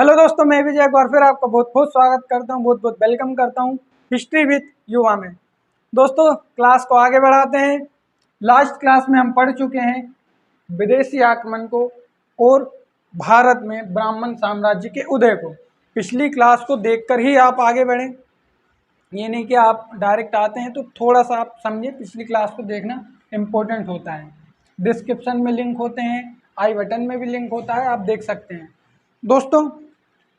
Hello दोस्तों, मैं विजय एक बार फिर आपका बहुत बहुत स्वागत करता हूं, बहुत बहुत वेलकम करता हूं हिस्ट्री विद युवा में। दोस्तों, क्लास को आगे बढ़ाते हैं। लास्ट क्लास में हम पढ़ चुके हैं विदेशी आक्रमण को और भारत में ब्राह्मण साम्राज्य के उदय को। पिछली क्लास को देखकर ही आप आगे बढ़ें, ये नहीं कि आप डायरेक्ट आते हैं। तो थोड़ा सा आप समझिए, पिछली क्लास को देखना इम्पोर्टेंट होता है। डिस्क्रिप्शन में लिंक होते हैं, आई बटन में भी लिंक होता है, आप देख सकते हैं। दोस्तों,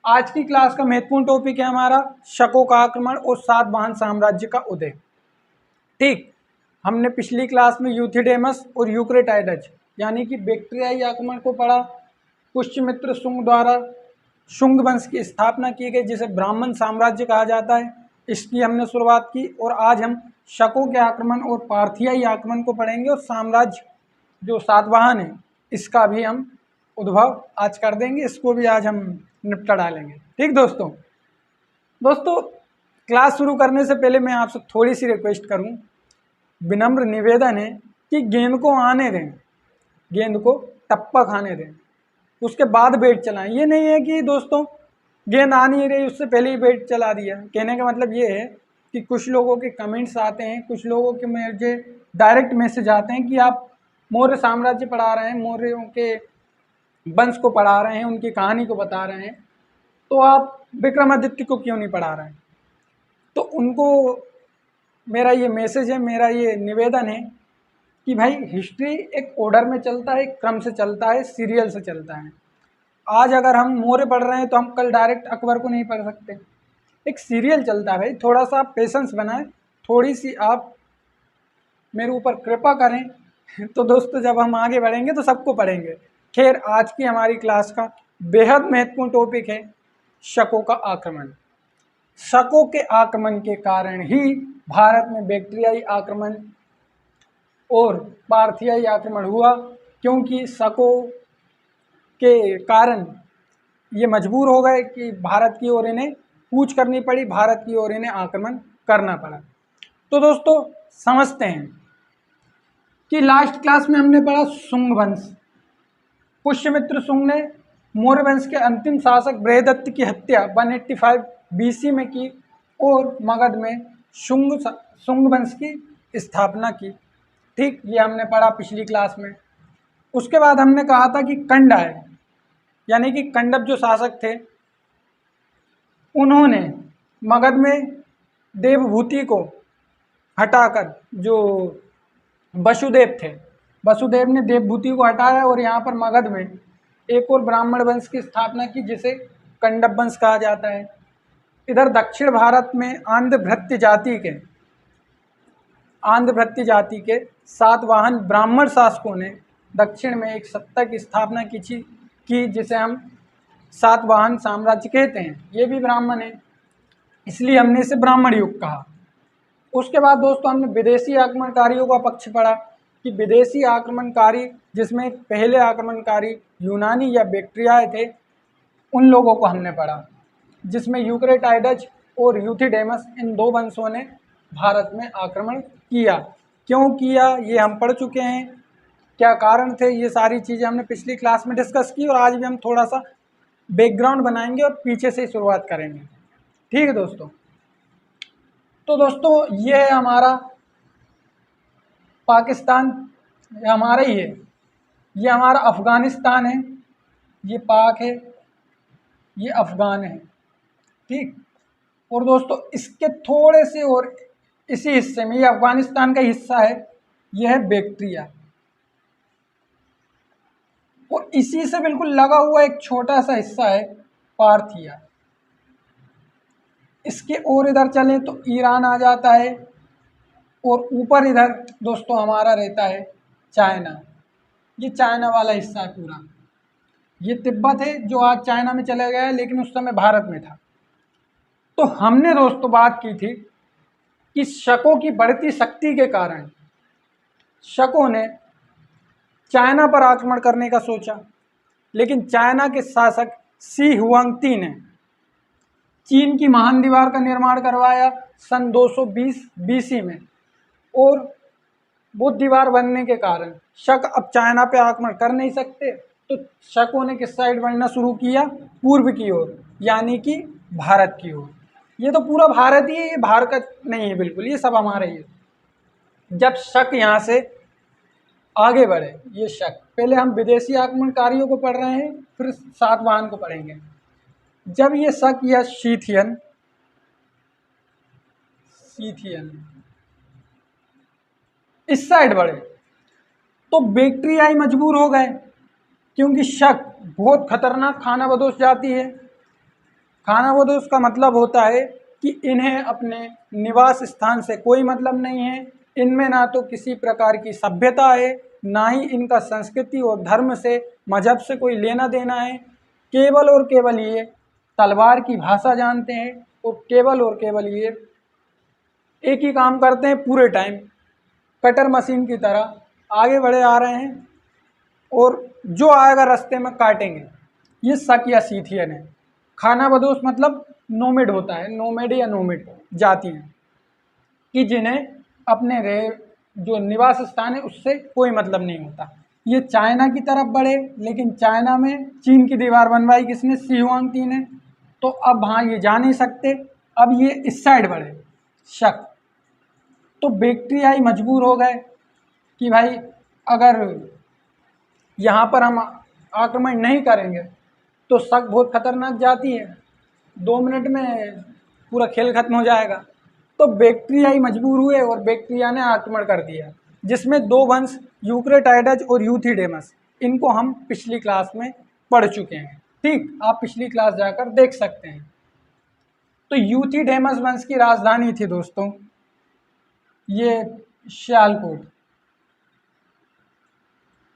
आज की क्लास का महत्वपूर्ण टॉपिक है हमारा शकों का आक्रमण और सातवाहन साम्राज्य का उदय। ठीक, हमने पिछली क्लास में यूथिडेमस और यूक्रेटाइडस यानी कि बैक्ट्रियाई आक्रमण को पढ़ा। पुष्यमित्र शुंग द्वारा शुंग वंश की स्थापना की गई, जिसे ब्राह्मण साम्राज्य कहा जाता है, इसकी हमने शुरुआत की। और आज हम शकों के आक्रमण और पार्थियाई आक्रमण को पढ़ेंगे और साम्राज्य जो सातवाहन है इसका भी हम उद्भव आज कर देंगे, इसको भी आज हम निपटा डालेंगे। ठीक दोस्तों, क्लास शुरू करने से पहले मैं आपसे थोड़ी सी रिक्वेस्ट करूं, विनम्र निवेदन है कि गेंद को आने दें, गेंद को टप्पा खाने दें, उसके बाद बैट चलाएं। ये नहीं है कि दोस्तों गेंद आ नहीं रही उससे पहले ही बैट चला दिया। कहने का मतलब ये है कि कुछ लोगों के कमेंट्स आते हैं, कुछ लोगों के मुझे डायरेक्ट मैसेज आते हैं कि आप मौर्य साम्राज्य पढ़ा रहे हैं, मौर्यों के वंश को पढ़ा रहे हैं, उनकी कहानी को बता रहे हैं, तो आप विक्रमादित्य को क्यों नहीं पढ़ा रहे हैं। तो उनको मेरा ये मैसेज है, मेरा ये निवेदन है कि भाई हिस्ट्री एक ऑर्डर में चलता है, एक क्रम से चलता है, सीरियल से चलता है। आज अगर हम मौर्य पढ़ रहे हैं तो हम कल डायरेक्ट अकबर को नहीं पढ़ सकते। एक सीरियल चलता है भाई, थोड़ा सा आप पेशेंस बनाएं, थोड़ी सी आप मेरे ऊपर कृपा करें। तो दोस्तों, जब हम आगे बढ़ेंगे तो सबको पढ़ेंगे। खैर, आज की हमारी क्लास का बेहद महत्वपूर्ण टॉपिक है शकों का आक्रमण। शकों के आक्रमण के कारण ही भारत में बैक्ट्रियाई आक्रमण और पार्थियाई आक्रमण हुआ, क्योंकि शकों के कारण ये मजबूर हो गए कि भारत की ओर इन्हें कूच करनी पड़ी, भारत की ओर इन्हें आक्रमण करना पड़ा। तो दोस्तों, समझते हैं कि लास्ट क्लास में हमने पढ़ा शुंग वंश। पुष्यमित्र शुंग ने मौर्य वंश के अंतिम शासक बृहदत्त की हत्या 185 BC में की और मगध में शुंग वंश की स्थापना की। ठीक, ये हमने पढ़ा पिछली क्लास में। उसके बाद हमने कहा था कि कंड आए, यानी कि कंडब जो शासक थे, उन्होंने मगध में देवभूति को हटाकर, जो वसुदेव थे, वसुदेव ने देवभूति को हटाया और यहाँ पर मगध में एक और ब्राह्मण वंश की स्थापना की, जिसे कंडब वंश कहा जाता है। इधर दक्षिण भारत में आंध्र भृत्य जाति के सातवाहन ब्राह्मण शासकों ने दक्षिण में एक सत्ता की स्थापना की जिसे हम सातवाहन साम्राज्य कहते हैं। ये भी ब्राह्मण है, इसलिए हमने इसे ब्राह्मण युग कहा। उसके बाद दोस्तों, हमने विदेशी आक्रमणकारियों का पक्ष पढ़ा कि विदेशी आक्रमणकारी, जिसमें पहले आक्रमणकारी यूनानी या बैक्ट्रियाई थे, उन लोगों को हमने पढ़ा, जिसमें यूक्रेटाइडस और यूथिडेमस, इन दो वंशों ने भारत में आक्रमण किया। क्यों किया ये हम पढ़ चुके हैं, क्या कारण थे, ये सारी चीज़ें हमने पिछली क्लास में डिस्कस की। और आज भी हम थोड़ा सा बैकग्राउंड बनाएंगे और पीछे से शुरुआत करेंगे। ठीक है दोस्तों। तो दोस्तों, ये है हमारा पाकिस्तान, हमारा ही है, ये हमारा अफ़गानिस्तान है, ये पाक है, ये अफ़गान है। ठीक, और दोस्तों इसके थोड़े से और इसी हिस्से में, ये अफ़गानिस्तान का हिस्सा है, यह है बैक्ट्रिया, और इसी से बिल्कुल लगा हुआ एक छोटा सा हिस्सा है पार्थिया। इसके और इधर चलें तो ईरान आ जाता है, और ऊपर इधर दोस्तों हमारा रहता है चाइना। ये चाइना वाला हिस्सा है पूरा। ये तिब्बत है जो आज चाइना में चला गया है, लेकिन उस समय भारत में था। तो हमने दोस्तों बात की थी कि शकों की बढ़ती शक्ति के कारण शकों ने चाइना पर आक्रमण करने का सोचा, लेकिन चाइना के शासक शी हुआंगती ने चीन की महान दीवार का निर्माण करवाया सन 220 BC में, और वो दीवार बनने के कारण शक अब चाइना पे आक्रमण कर नहीं सकते, तो शकों ने किस साइड बढ़ना शुरू किया? पूर्व की ओर, यानी कि भारत की ओर। ये तो पूरा भारत ही है, ये बाहर का नहीं है बिल्कुल, ये सब हमारा ही है। जब शक यहाँ से आगे बढ़े, ये शक, पहले हम विदेशी आक्रमणकारियों को पढ़ रहे हैं, फिर सातवाहन को पढ़ेंगे। जब ये शक या शीथियन इस साइड बढ़े तो बैक्टीरियाई मजबूर हो गए, क्योंकि शक बहुत खतरनाक खानाबदोश जाती है। खानाबदोश का मतलब होता है कि इन्हें अपने निवास स्थान से कोई मतलब नहीं है, इनमें ना तो किसी प्रकार की सभ्यता है, ना ही इनका संस्कृति और धर्म से, मजहब से कोई लेना देना है। केवल और केवल ये तलवार की भाषा जानते हैं और केवल और केवल ये एक ही काम करते हैं पूरे टाइम, कटर मशीन की तरह आगे बढ़े आ रहे हैं और जो आएगा रास्ते में काटेंगे। ये शक या शीथियन है। खानाबदोश मतलब नोमेड होता है, नोमेड या नोमेड जाति हैं कि जिन्हें अपने जो निवास स्थान है उससे कोई मतलब नहीं होता। ये चाइना की तरफ बढ़े, लेकिन चाइना में चीन की दीवार बनवाई किसने? शी हुआंगती ने। तो अब हाँ ये जा नहीं सकते, अब ये इस साइड बढ़े शक। तो बैक्टीरियाई मजबूर हो गए कि भाई अगर यहाँ पर हम आक्रमण नहीं करेंगे तो शक बहुत खतरनाक जाती है, 2 मिनट में पूरा खेल खत्म हो जाएगा। तो बैक्टीरियाई मजबूर हुए और बैक्टीरिया ने आक्रमण कर दिया, जिसमें 2 वंश यूक्रेटाइडज और यूथिडेमस, इनको हम पिछली क्लास में पढ़ चुके हैं। ठीक, आप पिछली क्लास जाकर देख सकते हैं। तो यूथिडेमस वंश की राजधानी थी दोस्तों ये सियालकोट,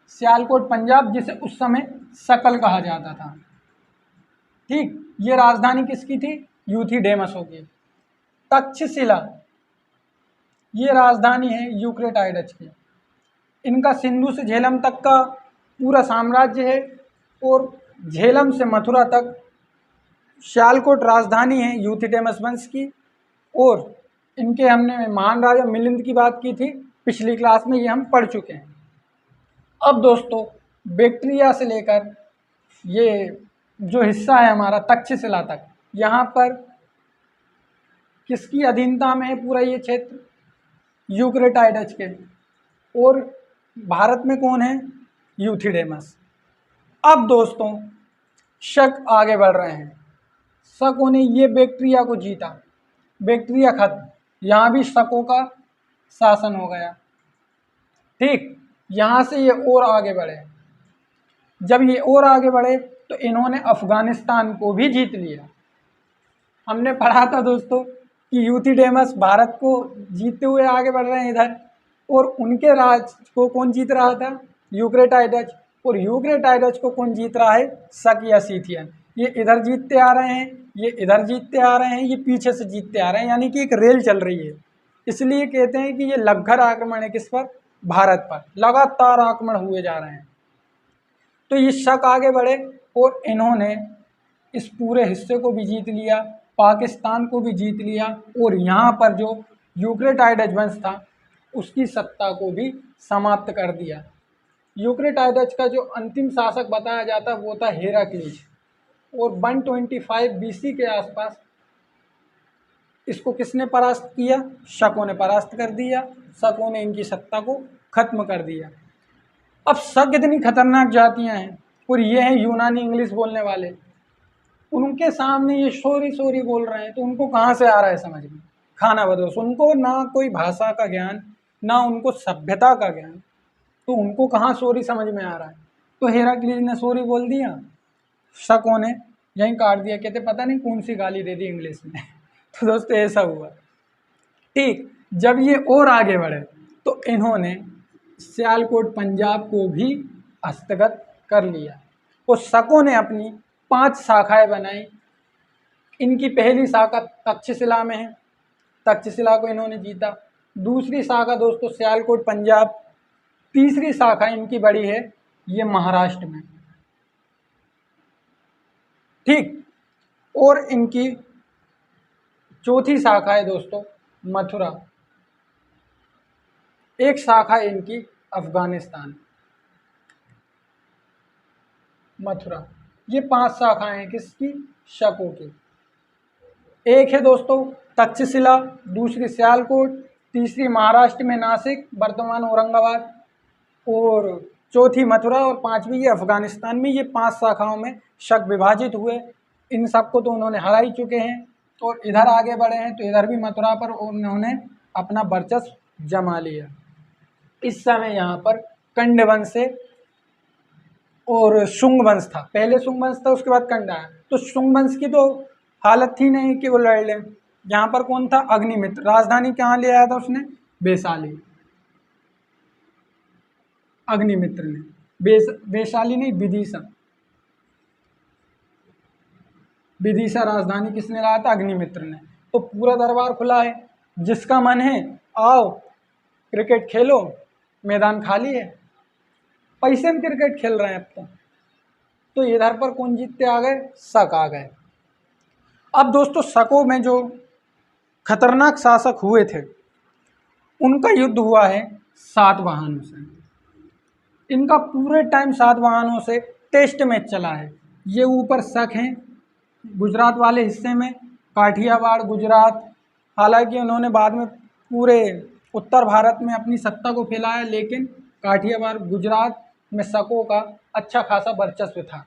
सियालकोट पंजाब, जिसे उस समय सकल कहा जाता था। ठीक, ये राजधानी किसकी थी? यूथिडेमसों की। तक्षशिला ये राजधानी है यूक्रेटाइडज की। इनका सिंधु से झेलम तक का पूरा साम्राज्य है और झेलम से मथुरा तक सियालकोट राजधानी है यूथिडेमस वंश की। और इनके हमने महान राजा मिलिंद की बात की थी पिछली क्लास में, ये हम पढ़ चुके हैं। अब दोस्तों बैक्टीरिया से लेकर ये जो हिस्सा है हमारा तक्षशिला तक, यहाँ पर किसकी अधीनता में है पूरा ये क्षेत्र? यूक्रेटाइडज के। और भारत में कौन है? यूथिडेमस। अब दोस्तों शक आगे बढ़ रहे हैं, शकों ने ये बैक्टीरिया को जीता, बैक्टीरिया खत्म, यहाँ भी शकों का शासन हो गया। ठीक, यहाँ से ये और आगे बढ़े, जब ये और आगे बढ़े तो इन्होंने अफगानिस्तान को भी जीत लिया। हमने पढ़ा था दोस्तों कि यूथिडेमस भारत को जीतते हुए आगे बढ़ रहे हैं इधर, और उनके राज को कौन जीत रहा था? यूक्रेटाइडज। और यूक्रेटाइडज को कौन जीत रहा है? शक या शीथियन। ये इधर जीतते आ रहे हैं, ये इधर जीतते आ रहे हैं, ये पीछे से जीतते आ रहे हैं, यानी कि एक रेल चल रही है। इसलिए कहते हैं कि ये लघर आक्रमण है किस पर? भारत पर। लगातार आक्रमण हुए जा रहे हैं। तो ये शक आगे बढ़े और इन्होंने इस पूरे हिस्से को भी जीत लिया, पाकिस्तान को भी जीत लिया, और यहाँ पर जो यूक्रेटाइडज वंश था उसकी सत्ता को भी समाप्त कर दिया। यूक्रेटाइडज का जो अंतिम शासक बताया जाता वो था हेराक्लीज, और 125 BC के आसपास इसको किसने परास्त किया? शकों ने परास्त कर दिया, शकों ने इनकी सत्ता को खत्म कर दिया। अब शक इतनी खतरनाक जातियां हैं, और ये हैं यूनानी इंग्लिश बोलने वाले, उनके सामने ये सोरी सोरी बोल रहे हैं, तो उनको कहाँ से आ रहा है समझ में? खानाबदोश। उनको ना कोई भाषा का ज्ञान, ना उनको सभ्यता का ज्ञान, तो उनको कहाँ सोरी समझ में आ रहा है? तो हेराक्लीज ने सोरी बोल दिया, शकों ने यहीं काट दिया, कहते पता नहीं कौन सी गाली दे दी इंग्लिश में। तो दोस्तों ऐसा हुआ। ठीक, जब ये और आगे बढ़े तो इन्होंने सियालकोट पंजाब को भी हस्तगत कर लिया, और शकों ने अपनी 5 शाखाएं बनाई। इनकी पहली शाखा तक्षशिला में है, तक्षशिला को इन्होंने जीता। दूसरी शाखा दोस्तों सियालकोट पंजाब। तीसरी शाखा इनकी बड़ी है ये महाराष्ट्र में। ठीक, और इनकी चौथी शाखा है दोस्तों मथुरा। एक शाखा है इनकी अफगानिस्तान। मथुरा। ये 5 शाखाएं हैं किसकी? शकों की। एक है दोस्तों तक्षशिला, दूसरी सियालकोट, तीसरी महाराष्ट्र में नासिक वर्तमान औरंगाबाद, और चौथी मथुरा, और पांचवी ये अफगानिस्तान में। ये 5 शाखाओं में शक विभाजित हुए। इन सबको तो उन्होंने हरा ही चुके हैं और इधर आगे बढ़े हैं, तो इधर भी मथुरा पर उन्होंने अपना वर्चस्व जमा लिया। इस समय यहाँ पर कंड वंश से और शुंग वंश था। पहले शुंग वंश था, उसके बाद कंड आया। तो शुंग वंश की तो हालत थी नहीं कि वो लड़ लें। यहाँ पर कौन था? अग्निमित्र। राजधानी कहाँ ले आया था उसने? वैशाली। अग्निमित्र ने वैशाली नहीं, विदिशा। विदिशा राजधानी किसने लाया था? अग्निमित्र ने। तो पूरा दरबार खुला है, जिसका मन है आओ क्रिकेट खेलो, मैदान खाली है। पैसे में क्रिकेट खेल रहे हैं अब तो इधर पर कौन जीतते आ गए? शक आ गए। अब दोस्तों शकों में जो खतरनाक शासक हुए थे उनका युद्ध हुआ है सातवाहनों से। इनका पूरे टाइम सातवाहनों से टेस्ट मैच चला है। ये ऊपर शक हैं गुजरात वाले हिस्से में, काठियावाड़ गुजरात। हालांकि उन्होंने बाद में पूरे उत्तर भारत में अपनी सत्ता को फैलाया, लेकिन काठियावाड़ गुजरात में शकों का अच्छा खासा वर्चस्व था।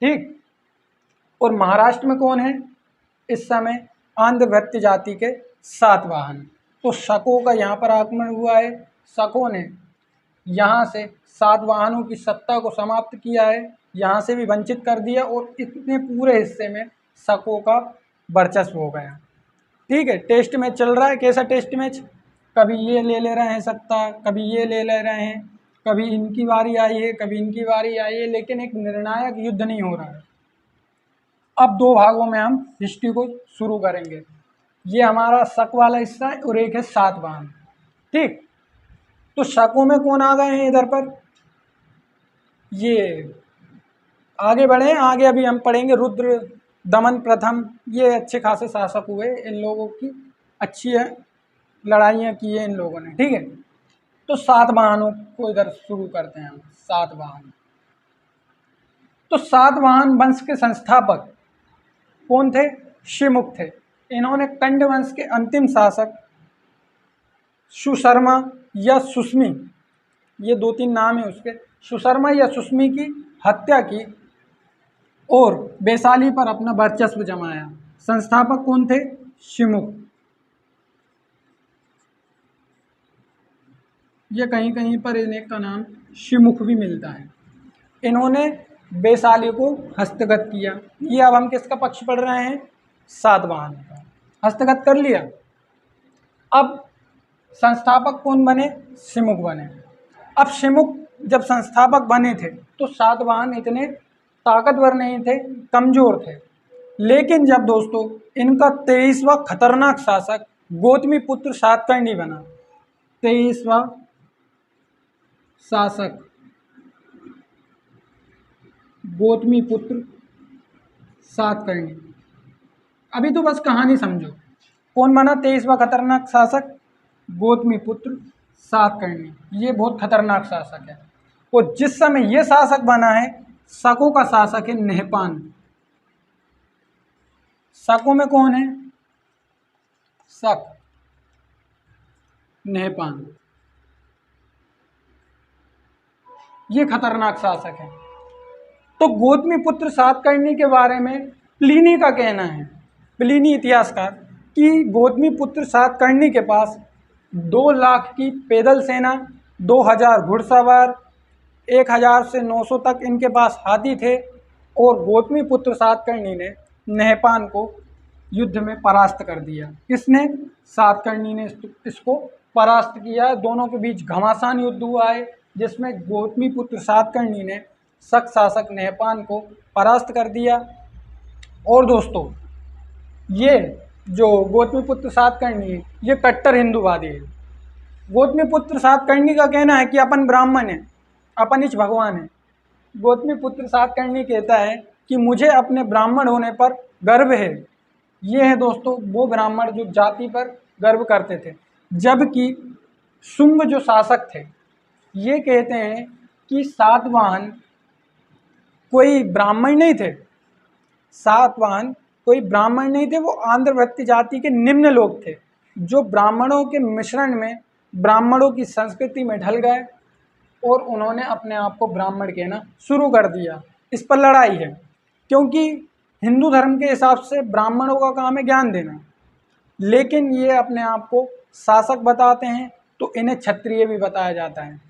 ठीक। और महाराष्ट्र में कौन है इस समय? आंध्र जाति के सातवाहन। तो शकों का यहाँ पर आक्रमण हुआ है। शकों ने यहाँ से सातवाहनों की सत्ता को समाप्त किया है, यहाँ से भी वंचित कर दिया, और इतने पूरे हिस्से में शकों का वर्चस्व हो गया। ठीक है। टेस्ट मैच चल रहा है। कैसा टेस्ट मैच? कभी ये ले रहे हैं सत्ता, कभी ये ले रहे हैं, कभी इनकी बारी आई है, कभी इनकी बारी आई है, लेकिन एक निर्णायक युद्ध नहीं हो रहा है। अब 2 भागों में हम हिस्ट्री को शुरू करेंगे। ये हमारा शक वाला हिस्सा है और एक है सातवाहन। ठीक। तो शकों में कौन आ गए हैं इधर पर? ये आगे बढ़े हैं। आगे अभी हम पढ़ेंगे रुद्र दमन प्रथम। ये अच्छे खासे शासक हुए। इन लोगों की अच्छी है लड़ाइयाँ की है इन लोगों ने। ठीक है। तो सातवाहनों को इधर शुरू करते हैं हम। सातवाहन। तो सातवाहन वंश के संस्थापक कौन थे? शिवमुख थे। इन्होंने कंड वंश के अंतिम शासक सुशर्मा या सुस्मी, ये 2-3 नाम है उसके, सुशर्मा या सुस्मी की हत्या की और वैशाली पर अपना वर्चस्व जमाया। संस्थापक कौन थे? शिवमुख। ये कहीं कहीं पर इन्हें का नाम शिवमुख भी मिलता है। इन्होंने वैशाली को हस्तगत किया। ये अब हम किसका पक्ष पढ़ रहे हैं? सातवाहन का। हस्तगत कर लिया। अब संस्थापक कौन बने? शिवमुख बने। अब शिवमुख जब संस्थापक बने थे तो सातवाहन इतने ताकतवर नहीं थे, कमजोर थे। लेकिन जब दोस्तों इनका 23वां खतरनाक शासक गौतमी पुत्र सातकर्णी बना, 23वां शासक गौतमी पुत्र सातकर्णी। अभी तो बस कहानी समझो। कौन बना 23वां खतरनाक शासक? गौतमी पुत्र सातकर्णी। ये बहुत खतरनाक शासक है। और जिस समय ये शासक बना है, शकों का शासक है नहपान। शकों में कौन है? शक, नहपान। ये खतरनाक शासक है। तो गौतमी पुत्र सातकर्णी के बारे में प्लिनी का कहना है, प्लिनी इतिहासकार, कि गौतमी पुत्र सातकर्णी के पास 2 लाख की पैदल सेना, 2000 घुड़सवार, 1000 से 900 तक इनके पास हाथी थे। और गौतमी पुत्र सातकर्णी ने नहपान को युद्ध में परास्त कर दिया। किसने? सातकर्णी ने इसको परास्त किया। दोनों के बीच घमासान युद्ध हुआ है, जिसमें गौतमी पुत्र सातकर्णी ने शक शासक नहपान को परास्त कर दिया। और दोस्तों ये जो गौतमी पुत्र सातकर्णी है, ये कट्टर हिंदूवादी है। गौतमी पुत्र सातकर्णी का कहना है कि अपन ब्राह्मण हैं, अपन इच भगवान है। गौतमी पुत्र सातकर्णी कहता है कि मुझे अपने ब्राह्मण होने पर गर्व है। ये है दोस्तों वो ब्राह्मण जो जाति पर गर्व करते थे। जबकि शुंग जो शासक थे ये कहते हैं कि सातवाहन कोई ब्राह्मण नहीं थे, सातवाहन कोई ब्राह्मण नहीं थे, वो आंध्रवृत्ति जाति के निम्न लोग थे जो ब्राह्मणों के मिश्रण में ब्राह्मणों की संस्कृति में ढल गए और उन्होंने अपने आप को ब्राह्मण कहना शुरू कर दिया। इस पर लड़ाई है, क्योंकि हिंदू धर्म के हिसाब से ब्राह्मणों का काम है ज्ञान देना, लेकिन ये अपने आप को शासक बताते हैं, तो इन्हें क्षत्रिय भी बताया जाता है।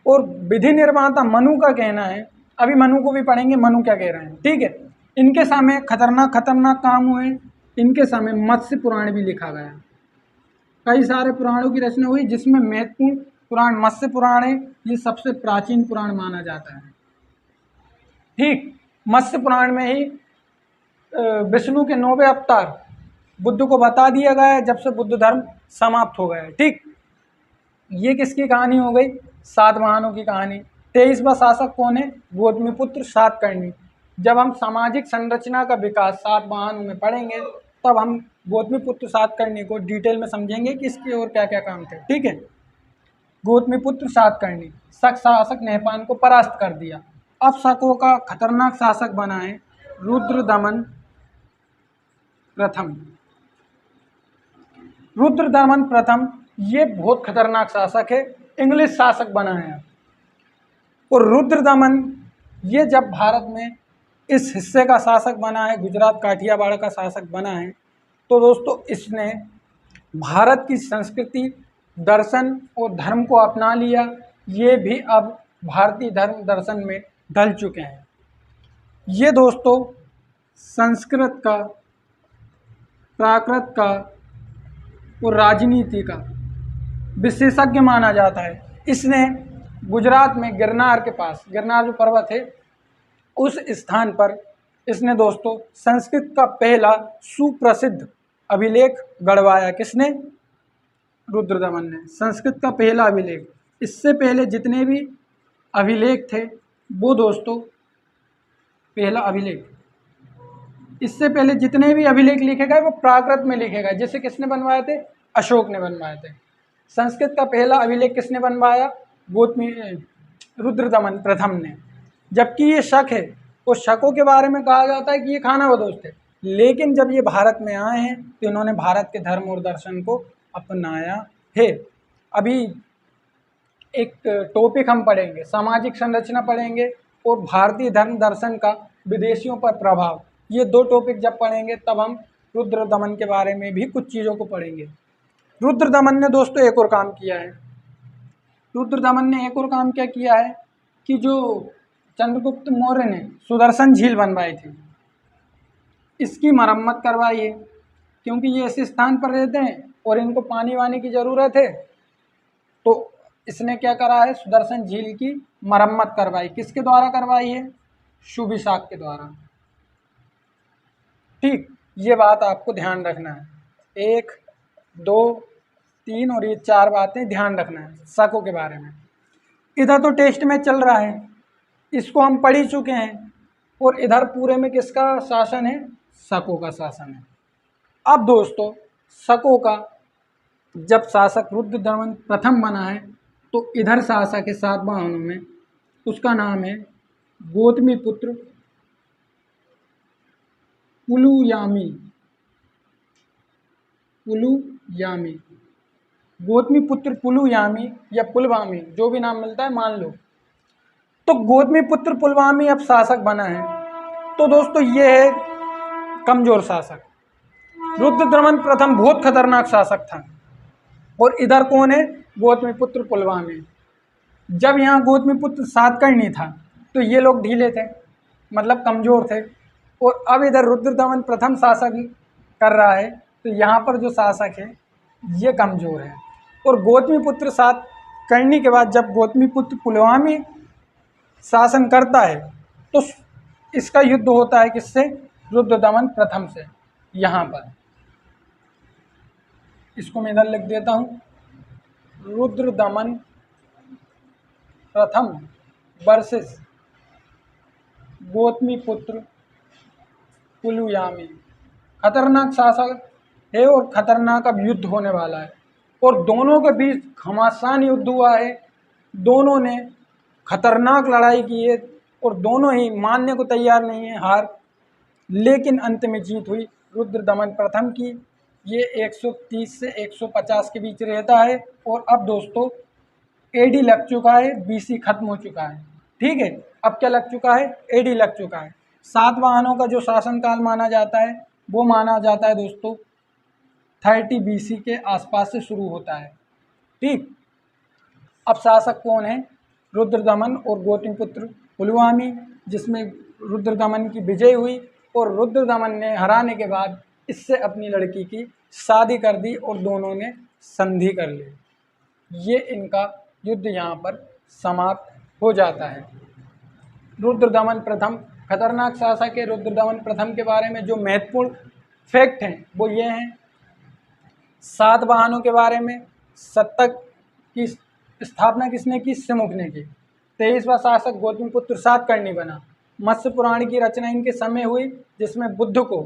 और विधि निर्माता मनु का कहना है, अभी मनु को भी पढ़ेंगे, मनु क्या कह रहे हैं, ठीक है। इनके सामने खतरनाक खतरनाक काम हुए, इनके सामने मत्स्य पुराण भी लिखा गया, कई सारे पुराणों की रचना हुई, जिसमें महत्वपूर्ण पुराण मत्स्य पुराण है, ये सबसे प्राचीन पुराण माना जाता है। ठीक, मत्स्य पुराण में ही विष्णु के 9वें अवतार बुद्ध को बता दिया गया है, जब से बुद्ध धर्म समाप्त हो गया है। ठीक, ये किसकी कहानी हो गई, सातवाहनों की कहानी। 23वां शासक कौन है, गौतमीपुत्र सातकर्णी। जब हम सामाजिक संरचना का विकास सातवाहनों में पढ़ेंगे, तब हम गौतमीपुत्र सातकर्णी को डिटेल में समझेंगे कि इसके और क्या क्या काम थे। ठीक है, गौतमीपुत्र सातकर्णी, शक शासक नहपान को परास्त कर दिया। अब शकों का खतरनाक शासक बना है रुद्रदमन प्रथम। रुद्रदमन प्रथम ये बहुत खतरनाक शासक है, इंग्लिश शासक बना है। और रुद्रदमन ये जब भारत में इस हिस्से का शासक बना है, गुजरात काठियावाड़ का शासक बना है, तो दोस्तों इसने भारत की संस्कृति, दर्शन और धर्म को अपना लिया। ये भी अब भारतीय धर्म दर्शन में ढल चुके हैं। ये दोस्तों संस्कृत का, प्राकृत का और राजनीति का विशेषज्ञ माना जाता है। इसने गुजरात में गिरनार के पास, गिरनार जो पर्वत है, उस स्थान पर इसने दोस्तों संस्कृत का पहला सुप्रसिद्ध अभिलेख गढ़वाया। किसने, रुद्रदमन ने, संस्कृत का पहला अभिलेख। इससे पहले जितने भी अभिलेख थे वो दोस्तों, पहला अभिलेख, इससे पहले जितने भी अभिलेख लिखे गए वो प्राकृत में लिखे गए, जिसे किसने बनवाए थे, अशोक ने बनवाए थे। संस्कृत का पहला अभिलेख किसने बनवाया, रुद्रदमन प्रथम ने। जबकि ये शक है, तो शकों के बारे में कहा जाता है कि ये खानाबदोश थे, लेकिन जब ये भारत में आए हैं तो इन्होंने भारत के धर्म और दर्शन को अपनाया है। अभी एक टॉपिक हम पढ़ेंगे, सामाजिक संरचना पढ़ेंगे और भारतीय धर्म दर्शन का विदेशियों पर प्रभाव। ये दो टॉपिक जब पढ़ेंगे तब हम रुद्रदमन के बारे में भी कुछ चीज़ों को पढ़ेंगे। रुद्रदमन ने दोस्तों एक और काम किया है, रुद्रदमन ने एक और काम क्या किया है कि जो चंद्रगुप्त मौर्य ने सुदर्शन झील बनवाई थी, इसकी मरम्मत करवाई है, क्योंकि ये ऐसे स्थान पर रहते हैं और इनको पानी वानी की ज़रूरत है। तो इसने क्या करा है, सुदर्शन झील की मरम्मत करवाई। किसके द्वारा करवाई है, शुभिशाक के द्वारा। ठीक, ये बात आपको ध्यान रखना है, 1, 2, 3 और ये 4 बातें ध्यान रखना है शकों के बारे में। इधर तो टेस्ट में चल रहा है, इसको हम पढ़ ही चुके हैं, और इधर पूरे में किसका शासन है, शकों का शासन है। अब दोस्तों शकों का जब शासक रुद्रदमन प्रथम बना है, तो इधर शासक है सातवाहनों में, उसका नाम है गौतमीपुत्र पुलुयामी। पुलुयामी, गौतमीपुत्र पुलुयामी या पुलवामी, जो भी नाम मिलता है मान लो। तो गौतमीपुत्र पुलवामी अब शासक बना है। तो दोस्तों ये है कमजोर शासक। रुद्रदमन प्रथम बहुत खतरनाक शासक था, और इधर कौन है, गौतमीपुत्र पुलवामी। जब यहाँ गौतमीपुत्र सातकर्णी था तो ये लोग ढीले थे, मतलब कमज़ोर थे, और अब इधर रुद्रदमन प्रथम शासक कर रहा है, तो यहाँ पर जो शासक है ये कमज़ोर है। और गौतमीपुत्र सातकर्णी के बाद जब गौतमीपुत्र पुलवामी शासन करता है, तो इसका युद्ध होता है किससे, रुद्रदमन प्रथम से। यहाँ पर इसको मैं इधर लिख देता हूँ, रुद्रदमन प्रथम वर्सेस गौतमीपुत्र पुलुयामी। खतरनाक शासक है और खतरनाक अब युद्ध होने वाला है, और दोनों के बीच घमासान युद्ध हुआ है। दोनों ने खतरनाक लड़ाई की है, और दोनों ही मानने को तैयार नहीं है हार, लेकिन अंत में जीत हुई रुद्रदमन प्रथम की। ये 130 से 150 के बीच रहता है। और अब दोस्तों एडी लग चुका है, बीसी खत्म हो चुका है। ठीक है, अब क्या लग चुका है? एडी लग चुका है। सातवाहनों का जो शासनकाल माना जाता है वो माना जाता है दोस्तों 30 बीसी के आसपास से शुरू होता है। ठीक, अब शासक कौन है? रुद्रदमन और गौतमीपुत्र पुलवामी, जिसमें रुद्रदमन की विजय हुई और रुद्रदमन ने हराने के बाद इससे अपनी लड़की की शादी कर दी और दोनों ने संधि कर ली। ये इनका युद्ध यहाँ पर समाप्त हो जाता है। रुद्रदमन प्रथम खतरनाक शासक है। रुद्रदमन प्रथम के बारे में जो महत्वपूर्ण फैक्ट हैं वो ये हैं, सातवाहनों के बारे में, शतक की स्थापना किसने की? सिमुक ने की। 23वां शासक गौतमीपुत्र सातकर्णी बना। मत्स्य पुराण की रचना इनके समय हुई, जिसमें बुद्ध को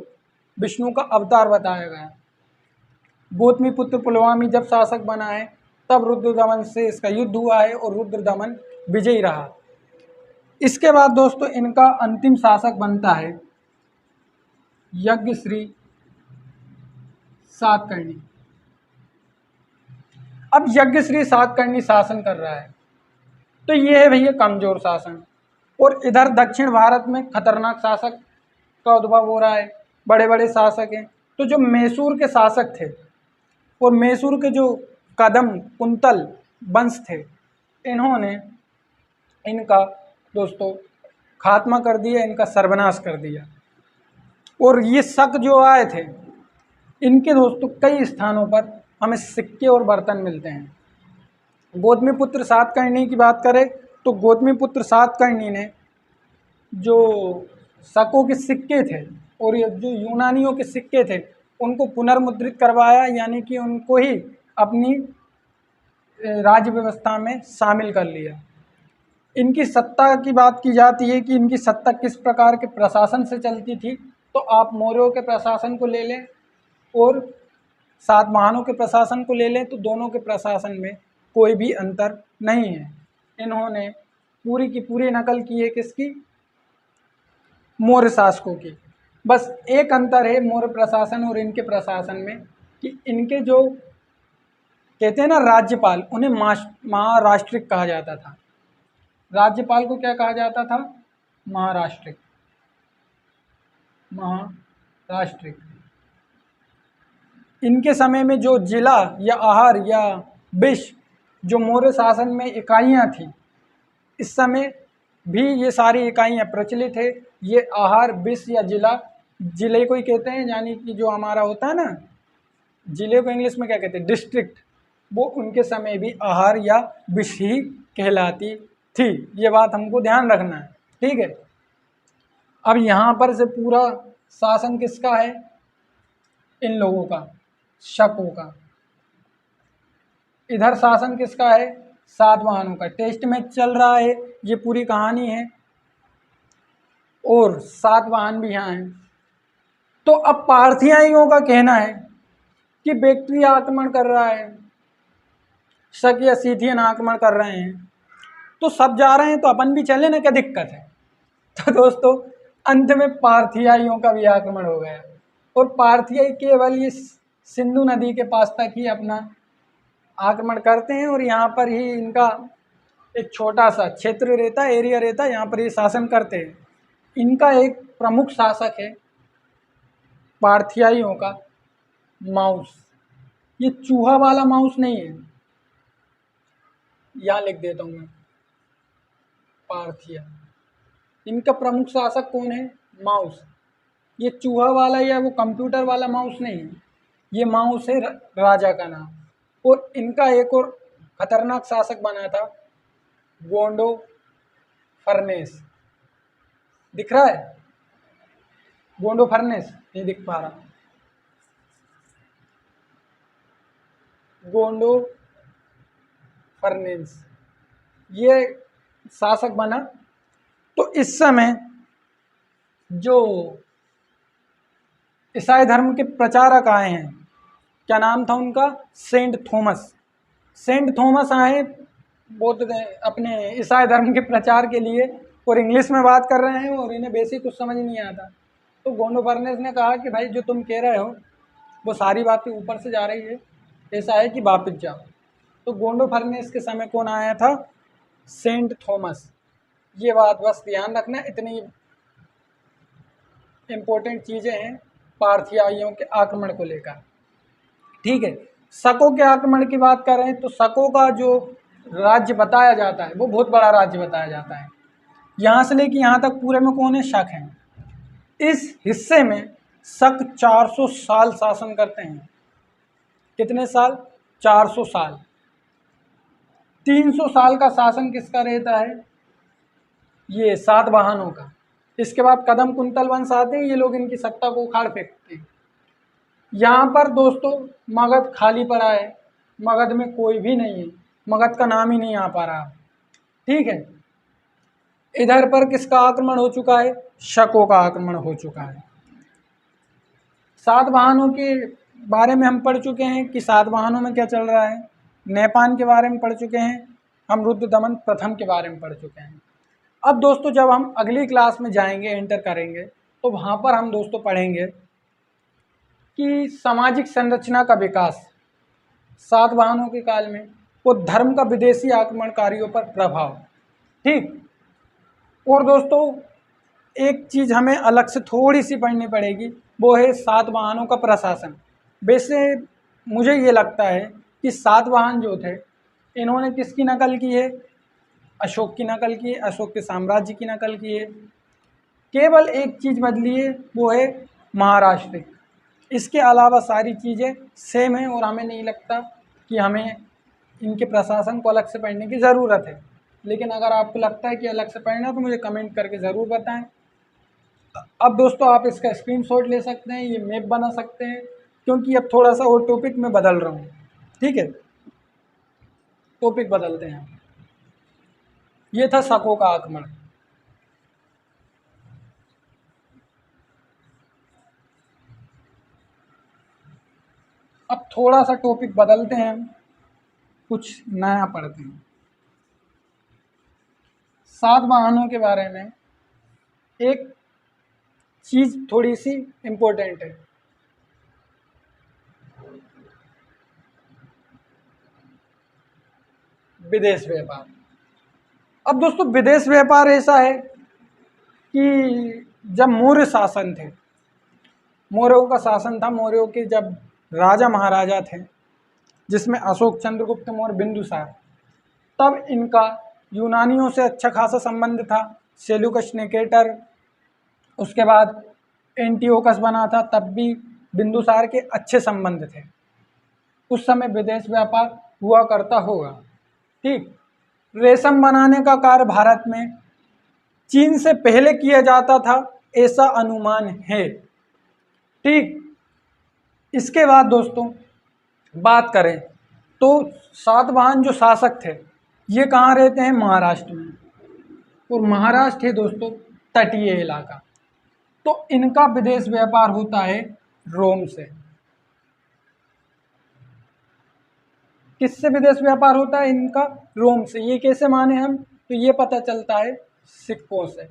विष्णु का अवतार बताया गया। गौतमीपुत्र पुलवामी जब शासक बना है तब रुद्रदमन से इसका युद्ध हुआ है और रुद्रदमन विजयी रहा। इसके बाद दोस्तों इनका अंतिम शासक बनता है यज्ञश्री सातकर्णी। अब यज्ञश्री सातकर्णी शासन कर रहा है, तो ये है भैया कमजोर शासन। और इधर दक्षिण भारत में खतरनाक शासक का उद्भव हो रहा है, बड़े बड़े शासक हैं। तो जो मैसूर के शासक थे और मैसूर के जो कदम कुंतल वंश थे, इन्होंने इनका दोस्तों खात्मा कर दिया, इनका सर्वनाश कर दिया। और ये शक जो आए थे, इनके दोस्तों कई स्थानों पर हमें सिक्के और बर्तन मिलते हैं। गौतमीपुत्र सातकर्णी की बात करें तो गौतमीपुत्र सातकर्णी ने जो शकों के सिक्के थे और ये जो यूनानियों के सिक्के थे उनको पुनर्मुद्रित करवाया, यानी कि उनको ही अपनी राज्य व्यवस्था में शामिल कर लिया। इनकी सत्ता की बात की जाती है कि इनकी सत्ता किस प्रकार के प्रशासन से चलती थी, तो आप मौर्यों के प्रशासन को ले लें और सातवाहनों के प्रशासन को ले लें, तो दोनों के प्रशासन में कोई भी अंतर नहीं है। इन्होंने पूरी की पूरी नकल की है किसकी? मौर्य शासकों की। बस एक अंतर है मौर्य प्रशासन और इनके प्रशासन में कि इनके जो कहते हैं ना राज्यपाल, उन्हें महाराष्ट्रिक कहा जाता था। राज्यपाल को क्या कहा जाता था? महाराष्ट्रिक। महाराष्ट्रिक। इनके समय में जो जिला या आहार या विश जो मौर्य शासन में इकाइयाँ थी, इस समय भी ये सारी इकाइयाँ प्रचलित है। ये आहार, विश या जिला, जिले को ही कहते हैं, यानी कि जो हमारा होता है ना, जिले को इंग्लिश में क्या कहते हैं? डिस्ट्रिक्ट। वो उनके समय भी आहार या विश ही कहलाती थी। ये बात हमको ध्यान रखना है, ठीक है। अब यहाँ पर से पूरा शासन किसका है? इन लोगों का, शकों का। इधर शासन किसका है? सातवाहनों का। टेस्ट मैच चल रहा है, ये पूरी कहानी है। और सातवाहन भी यहाँ हैं। तो अब पार्थियाइयों का कहना है कि बैक्टीरिया आक्रमण कर रहा है, शक या सीथियन आक्रमण कर रहे हैं, तो सब जा रहे हैं तो अपन भी चले ना, क्या दिक्कत है? तो दोस्तों अंत में पार्थियाइयों का भी आक्रमण हो गया। और पार्थियाई केवल ये सिंधु नदी के पास तक ही अपना आक्रमण करते हैं और यहाँ पर ही इनका एक छोटा सा क्षेत्र रहता है, एरिया रहता है, यहाँ पर ये शासन करते हैं। इनका एक प्रमुख शासक है पार्थियाइयों का माउस। ये चूहा वाला माउस नहीं है, यहाँ लिख देता हूँ मैं, पार्थिया। इनका प्रमुख शासक कौन है? माउस। ये चूहा वाला या वो कंप्यूटर वाला माउस नहीं है, ये माउस है राजा का नाम। और इनका एक और खतरनाक शासक बना था गोंडो फर्नेस। दिख रहा है? गोंडो फर्नेस नहीं दिख पा रहा। गोंडो फर्नेस ये शासक बना। तो इस समय जो ईसाई धर्म के प्रचारक आए हैं, क्या नाम था उनका? Saint Thomas. सेंट थॉमस आए बौद्ध अपने ईसाई धर्म के प्रचार के लिए और इंग्लिश में बात कर रहे हैं और इन्हें बेसिक कुछ समझ नहीं आता। तो गोंडो फर्नेस ने कहा कि भाई जो तुम कह रहे हो वो सारी बातें ऊपर से जा रही है, ऐसा है कि वापस जाओ। तो गोंडो फर्नेस के समय कौन आया था? Saint Thomas. ये बात बस ध्यान रखना, इतनी इम्पोर्टेंट चीज़ें हैं पारथियाइयों के आक्रमण को लेकर। ठीक है, शकों के आक्रमण की बात करें तो शकों का जो राज्य बताया जाता है वो बहुत बड़ा राज्य बताया जाता है। यहाँ से लेके यहाँ तक पूरे में कौन है? शक हैं। इस हिस्से में शक 400 साल शासन करते हैं। कितने साल? 400 साल। 300 साल का शासन किसका रहता है? ये सातवाहनों का। इसके बाद कदम कुंतल वंश आते हैं, ये लोग इनकी सत्ता को उखाड़ फेंकते हैं। यहाँ पर दोस्तों मगध खाली पड़ा है, मगध में कोई भी नहीं है, मगध का नाम ही नहीं आ पा रहा। ठीक है, इधर पर किसका आक्रमण हो चुका है? शकों का आक्रमण हो चुका है। सातवाहनों के बारे में हम पढ़ चुके हैं कि सातवाहनों में क्या चल रहा है। नेपान के बारे में पढ़ चुके हैं, हम रुद्रदमन प्रथम के बारे में पढ़ चुके हैं। अब दोस्तों जब हम अगली क्लास में जाएंगे, एंटर करेंगे, तो वहाँ पर हम दोस्तों पढ़ेंगे कि सामाजिक संरचना का विकास सातवाहनों के काल में और धर्म का विदेशी आक्रमणकारियों पर प्रभाव। ठीक, और दोस्तों एक चीज़ हमें अलग से थोड़ी सी पढ़नी पड़ेगी, वो है सातवाहनों का प्रशासन। वैसे मुझे ये लगता है कि सातवाहन जो थे इन्होंने किसकी नकल की है? अशोक की नकल की है, अशोक के साम्राज्य की नकल की है। केवल एक चीज़ बदली है, वो है महाराष्ट्र। इसके अलावा सारी चीज़ें सेम है और हमें नहीं लगता कि हमें इनके प्रशासन को अलग से पढ़ने की ज़रूरत है। लेकिन अगर आपको लगता है कि अलग से पढ़ना तो मुझे कमेंट करके ज़रूर बताएं। अब दोस्तों आप इसका स्क्रीनशॉट ले सकते हैं, ये मैप बना सकते हैं, क्योंकि अब थोड़ा सा और टॉपिक में बदल रहा हूँ। ठीक है, टॉपिक बदलते हैं। ये था शकों का आक्रमण। अब थोड़ा सा टॉपिक बदलते हैं, कुछ नया पढ़ते हैं। सातवाहनों के बारे में एक चीज़ थोड़ी सी इम्पोर्टेंट है। विदेश व्यापार। अब दोस्तों विदेश व्यापार ऐसा है कि जब मौर्य शासन थे, मौर्यों का शासन था, मौर्यों के जब राजा महाराजा थे जिसमें अशोक, चंद्रगुप्त मौर्य, बिंदुसार, तब इनका यूनानियों से अच्छा खासा संबंध था। सेल्यूकस निकेटर, उसके बाद एंटियोकस बना था, तब भी बिंदुसार के अच्छे संबंध थे। उस समय विदेश व्यापार हुआ करता होगा। ठीक, रेशम बनाने का कार्य भारत में चीन से पहले किया जाता था, ऐसा अनुमान है। ठीक, इसके बाद दोस्तों बात करें तो सातवाहन जो शासक थे ये कहाँ रहते हैं? महाराष्ट्र में। और महाराष्ट्र है दोस्तों तटीय इलाका, तो इनका विदेश व्यापार होता है रोम से। किससे विदेश व्यापार होता है इनका? रोम से। ये कैसे माने हम? तो ये पता चलता है सिक्कों से।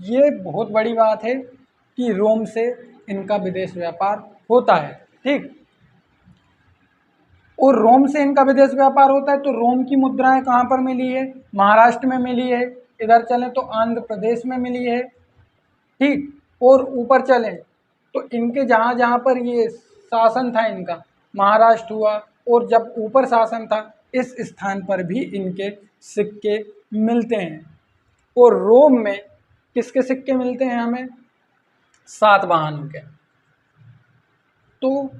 ये बहुत बड़ी बात है कि रोम से इनका विदेश व्यापार होता है। ठीक, और रोम से इनका विदेश व्यापार होता है, तो रोम की मुद्राएं कहाँ पर मिली है? महाराष्ट्र में मिली है। इधर चलें तो आंध्र प्रदेश में मिली है। ठीक, और ऊपर चलें तो इनके जहाँ जहाँ पर ये शासन था इनका, महाराष्ट्र हुआ, और जब ऊपर शासन था इस स्थान पर भी इनके सिक्के मिलते हैं। और रोम में किसके सिक्के मिलते हैं हमें? सातवाहनों के। तो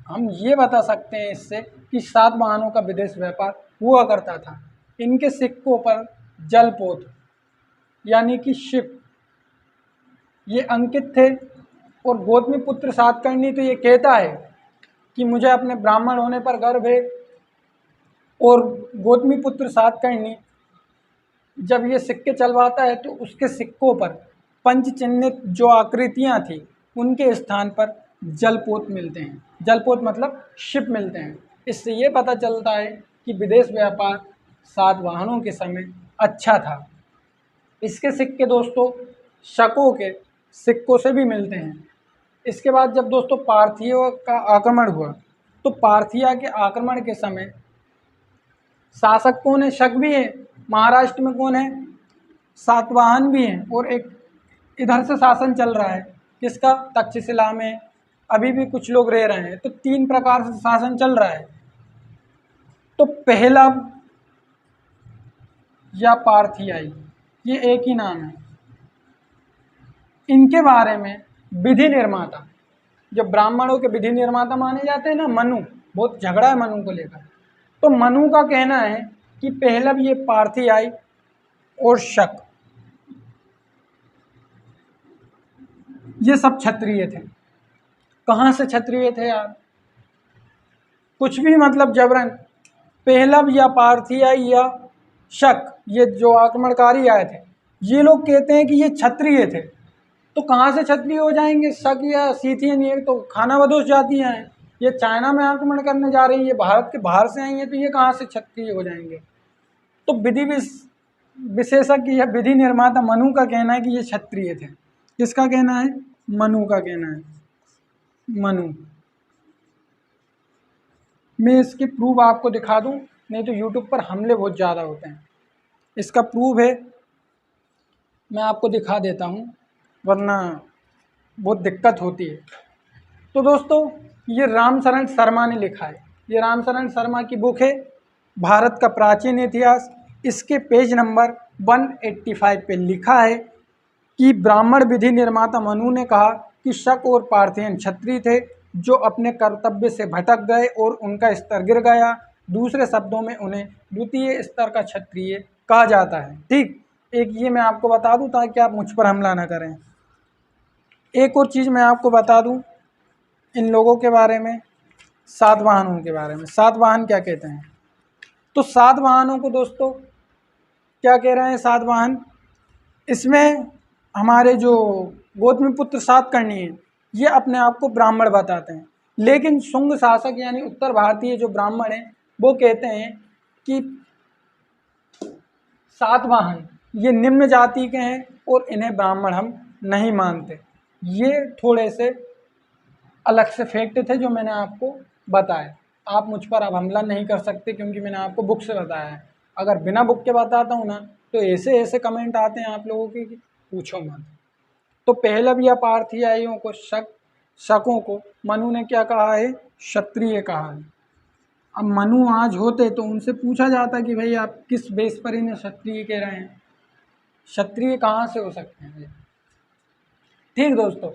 हम ये बता सकते हैं इससे कि सातवाहनों का विदेश व्यापार हुआ करता था। इनके सिक्कों पर जलपोत यानी कि शिप ये अंकित थे। और गौतमीपुत्र सातकर्णी तो ये कहता है कि मुझे अपने ब्राह्मण होने पर गर्व है। और गौतमीपुत्र सातकर्णी जब ये सिक्के चलवाता है तो उसके सिक्कों पर पंचचिन्हित जो आकृतियाँ थी उनके स्थान पर जलपोत मिलते हैं। जलपोत मतलब शिप मिलते हैं। इससे ये पता चलता है कि विदेश व्यापार सातवाहनों के समय अच्छा था। इसके सिक्के दोस्तों शकों के सिक्कों से भी मिलते हैं। इसके बाद जब दोस्तों पार्थियों का आक्रमण हुआ तो पार्थिया के आक्रमण के समय शासक कौन है? शक भी है। महाराष्ट्र में कौन है? सातवाहन भी हैं। और एक इधर से शासन चल रहा है किसका? तक्षशिला में अभी भी कुछ लोग रह रहे हैं। तो 3 प्रकार से शासन चल रहा है। तो पहलव या पार्थियाई ये एक ही नाम है। इनके बारे में विधि निर्माता, जो ब्राह्मणों के विधि निर्माता माने जाते हैं ना, मनु, बहुत झगड़ा है मनु को लेकर। तो मनु का कहना है कि पहलव ये पार्थियाई और शक ये सब क्षत्रिय थे। कहाँ से क्षत्रिय थे यार? कुछ भी मतलब जबरन। पहलव या पार्थियाई या शक ये जो आक्रमणकारी आए थे, ये लोग कहते हैं कि ये क्षत्रिय थे। तो कहाँ से क्षत्रिय हो जाएंगे? शक या सीथियन ये तो खानाबदोश जाती हैं, ये चाइना में आक्रमण करने जा रही है, भारत के बाहर से आई हैं, तो ये कहाँ से क्षत्रिय हो जाएंगे? तो विधि विशेषज्ञ या विधि निर्माता मनु का कहना है कि ये क्षत्रिय थे। किसका कहना है? मनु का कहना है। मनु। मैं इसके प्रूफ आपको दिखा दूं, नहीं तो यूट्यूब पर हमले बहुत ज़्यादा होते हैं। इसका प्रूफ है, मैं आपको दिखा देता हूं, वरना बहुत दिक्कत होती है। तो दोस्तों ये रामशरण शर्मा ने लिखा है। ये रामशरण शर्मा की बुक है भारत का प्राचीन इतिहास। इसके पेज नंबर 185 पे लिखा है कि ब्राह्मण विधि निर्माता मनु ने कहा कि शक और पार्थियन क्षत्रिय थे जो अपने कर्तव्य से भटक गए और उनका स्तर गिर गया। दूसरे शब्दों में उन्हें द्वितीय स्तर का क्षत्रिय कहा जाता है। ठीक, एक ये मैं आपको बता दूं ताकि आप मुझ पर हमला ना करें। एक और चीज़ मैं आपको बता दूं इन लोगों के बारे में, सातवाहनों के बारे में। सातवाहन क्या कहते हैं? तो सातवाहनों को दोस्तों क्या कह रहे हैं? सातवाहन, इसमें हमारे जो गौतमीपुत्र सातकर्णी हैं ये अपने आप को ब्राह्मण बताते हैं, लेकिन शुंग शासक यानी उत्तर भारतीय जो ब्राह्मण हैं वो कहते हैं कि सातवाहन ये निम्न जाति के हैं और इन्हें ब्राह्मण हम नहीं मानते। ये थोड़े से अलग से फैक्ट थे जो मैंने आपको बताए। आप मुझ पर अब हमला नहीं कर सकते क्योंकि मैंने आपको बुक से बताया है। अगर बिना बुक के बताता हूँ ना तो ऐसे ऐसे कमेंट आते हैं आप लोगों के कि पूछो मत। तो पहलव या पार्थियाइयों को शकों को मनु ने क्या कहा है? क्षत्रिय कहा है। अब मनु आज होते तो उनसे पूछा जाता कि भाई आप किस बेस पर इन्हें क्षत्रिय कह रहे हैं? क्षत्रिय कहाँ से हो सकते हैं? ठीक दोस्तों,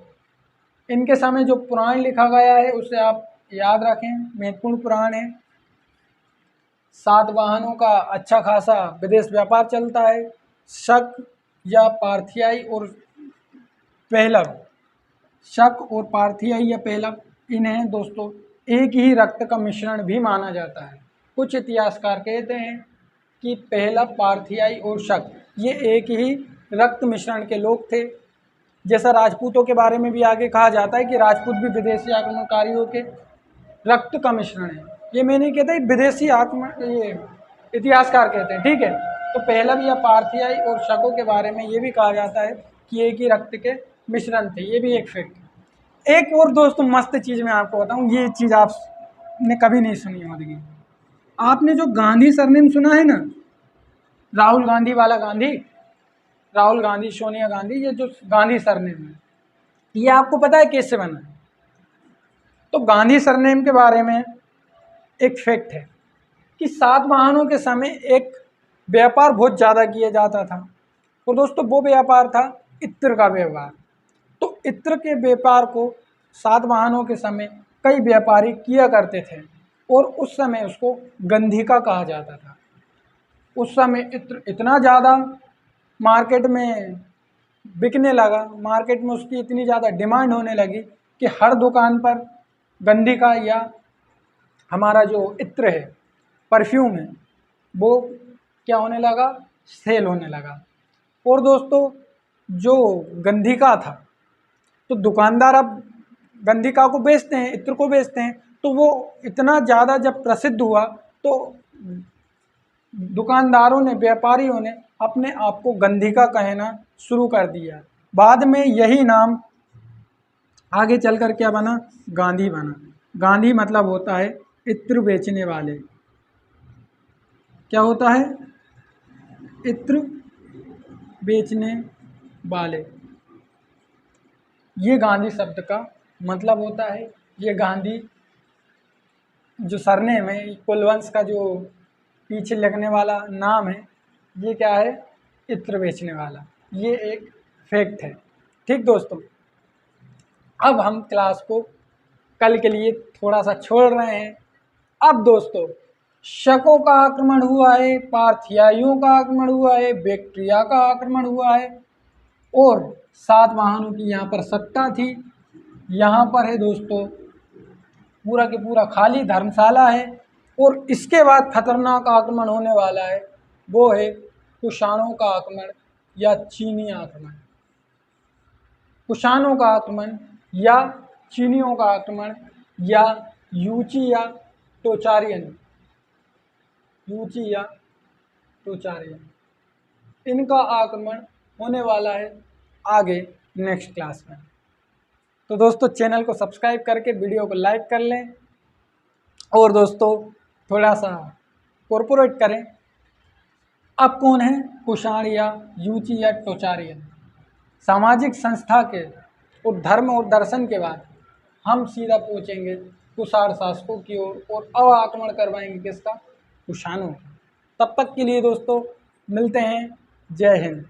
इनके समय जो पुराण लिखा गया है उसे आप याद रखें, महत्वपूर्ण पुराण है। सातवाहनों का अच्छा खासा विदेश व्यापार चलता है। शक या पार्थियाई और पहलव, शक और पार्थियाई या पहलव, इन्हें दोस्तों एक ही रक्त का मिश्रण भी माना जाता है। कुछ इतिहासकार कहते हैं कि पहलव, पार्थियाई और शक ये एक ही रक्त मिश्रण के लोग थे। जैसा राजपूतों के बारे में भी आगे कहा जाता है कि राजपूत भी विदेशी आक्रमणकारियों के रक्त का मिश्रण है। ये मैं नहीं कहता, विदेशी ये इतिहासकार कहते हैं। ठीक है, तो पहलव या पार्थियाई और शकों के बारे में ये भी कहा जाता है कि एक ही रक्त के मिश्रण थे। ये भी एक फैक्ट है। एक और दोस्तों मस्त चीज़ मैं आपको बताऊं, ये चीज़ आपने कभी नहीं सुनी होगी। आपने जो गांधी सरनेम सुना है ना, राहुल गांधी वाला गांधी, राहुल गांधी, सोनिया गांधी, ये जो गांधी सरनेम है ये आपको पता है कैसे बना है? तो गांधी सरनेम के बारे में एक फैक्ट है कि सातवाहनों के समय एक व्यापार बहुत ज़्यादा किया जाता था। और दोस्तों वो व्यापार था इत्र का व्यापार। तो इत्र के व्यापार को सातवाहनों के समय कई व्यापारी किया करते थे और उस समय उसको गंधिका कहा जाता था। उस समय इत्र इतना ज़्यादा मार्केट में बिकने लगा, मार्केट में उसकी इतनी ज़्यादा डिमांड होने लगी कि हर दुकान पर गंधिका या हमारा जो इत्र है, परफ्यूम है, वो क्या होने लगा? सेल होने लगा। और दोस्तों जो गंधिका था, तो दुकानदार अब गंधिका को बेचते हैं, इत्र को बेचते हैं, तो वो इतना ज़्यादा जब प्रसिद्ध हुआ तो दुकानदारों ने, व्यापारियों ने अपने आप को गंधिका कहना शुरू कर दिया। बाद में यही नाम आगे चलकर क्या बना, गांधी बना। गांधी मतलब होता है इत्र बेचने वाले। क्या होता है, इत्र बेचने वाले। ये गांधी शब्द का मतलब होता है। ये गांधी जो सरनेम है, कुलवंश का जो पीछे लगने वाला नाम है, ये क्या है, इत्र बेचने वाला। ये एक फैक्ट है। ठीक दोस्तों, अब हम क्लास को कल के लिए थोड़ा सा छोड़ रहे हैं। अब दोस्तों शकों का आक्रमण हुआ है, पार्थियाइयों का आक्रमण हुआ है, बैक्ट्रिया का आक्रमण हुआ है और सातवाहनों की यहाँ पर सत्ता थी। यहाँ पर है दोस्तों पूरा के पूरा खाली धर्मशाला है। और इसके बाद खतरनाक आक्रमण होने वाला है, वो है कुषाणों का आक्रमण या चीनी आक्रमण। कुषाणों का आक्रमण या चीनियों का आक्रमण या यूची या टोचारियन, यूची या टोचारियन, इनका आक्रमण होने वाला है आगे नेक्स्ट क्लास में। तो दोस्तों चैनल को सब्सक्राइब करके वीडियो को लाइक कर लें और दोस्तों थोड़ा सा कॉर्पोरेट करें। अब कौन है कुषाण या यूची या टोचारियन? सामाजिक संस्था के और धर्म और दर्शन के बाद हम सीधा पहुँचेंगे कुषाण शासकों की ओर और अब आक्रमण करवाएंगे किसका, कुषाणों। तब तक के लिए दोस्तों मिलते हैं। जय हिंद।